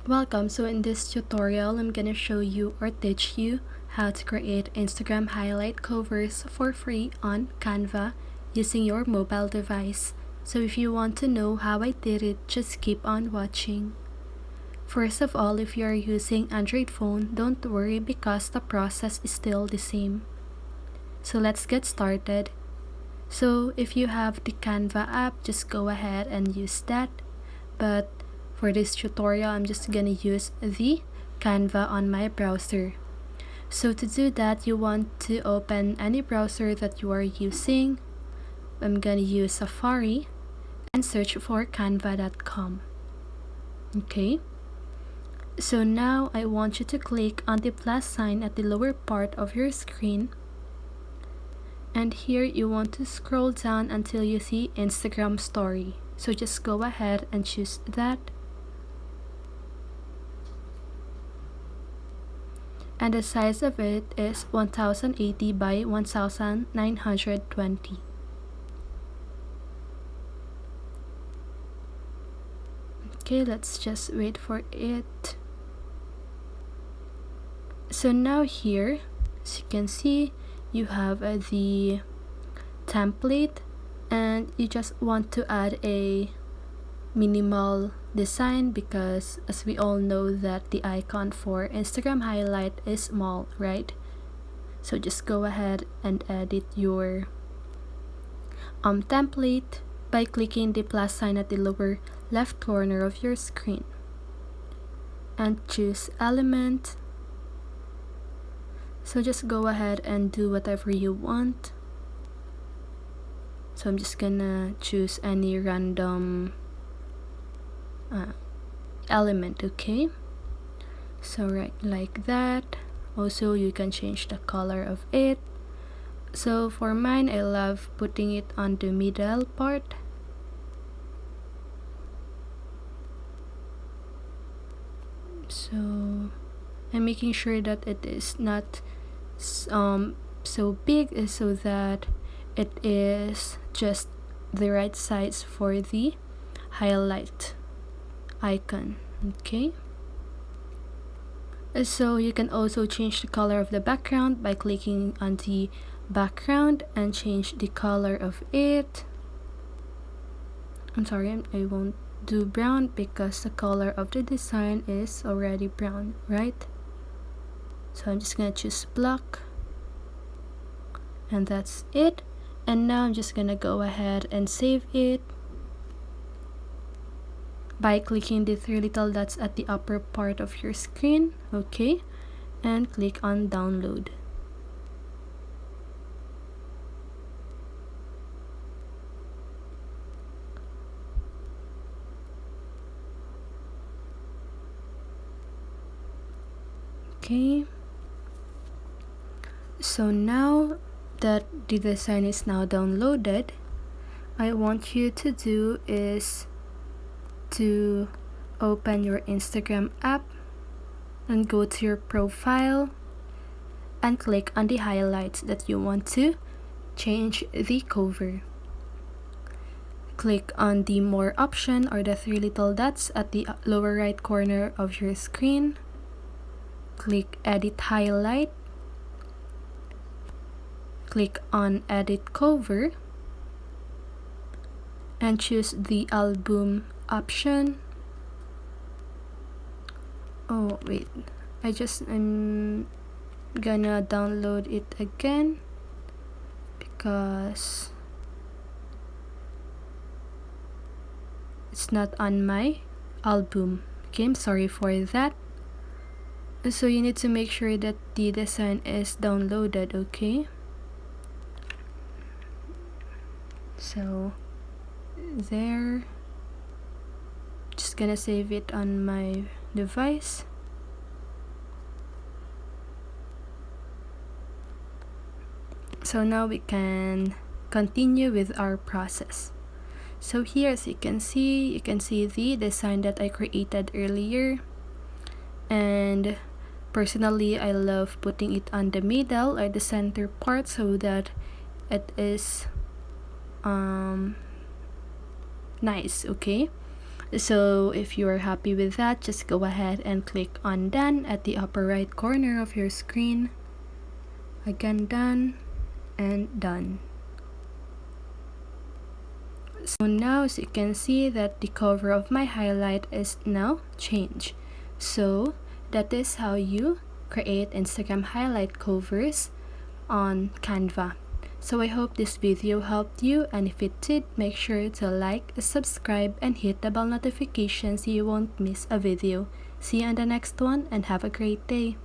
Welcome. So in this tutorial, I'm gonna show you or teach you how to create Instagram highlight covers for free on Canva using your mobile device. So if you want to know how I did it, just keep on watching. First of all, if you are using Android phone, don't worry because the process is still the same. So let's get started. So if you have the Canva app, just go ahead and use that. But for this tutorial, I'm just gonna use the Canva on my browser. So to do that, you want to open any browser that you are using. I'm gonna use Safari and search for canva.com. Okay. So now I want you to click on the plus sign at the lower part of your screen. And here you want to scroll down until you see Instagram story. So just go ahead and choose that. And the size of it is 1080 by 1920. Okay, let's just wait for it. So now here, as you can see, you have the template and you just want to add a minimal design because as we all know that the icon for Instagram highlight is small, right? So just go ahead and edit your template by clicking the plus sign at the lower left corner of your screen and choose element. So just go ahead and do whatever you want. So I'm just gonna choose any random element, okay? So right like that. Also you can change the color of it. So for mine, I love putting it on the middle part. So I'm making sure that it is not so big so that it is just the right size for the highlight icon. Okay, so you can also change the color of the background by clicking on the background and change the color of it. I'm sorry, I won't do brown because the color of the design is already brown, right? So I'm just gonna choose black and that's it. And now I'm just gonna go ahead and save it by clicking the three little dots at the upper part of your screen, okay, and click on download. Okay, so now that the design is now downloaded, I want you to do is to open your Instagram app and go to your profile and click on the highlights that you want to change the cover. Click on the more option or the three little dots at the lower right corner of your screen. Click edit highlight. Click on edit cover and choose the album option. Oh wait, I'm gonna download it again because it's not on my album. Okay, I'm sorry for that. So you need to make sure that the design is downloaded, okay? So there, just gonna save it on my device. So now we can continue with our process. So here, as you can see the design that I created earlier, and personally I love putting it on the middle or the center part so that it is nice, okay? So if you are happy with that, just go ahead and click on done at the upper right corner of your screen. Again, done and done. So now, as you can see, that the cover of my highlight is now changed. So that is how you create Instagram highlight covers on Canva. So I hope this video helped you, and if it did, make sure to like, subscribe, and hit the bell notification so you won't miss a video. See you on the next one, and have a great day.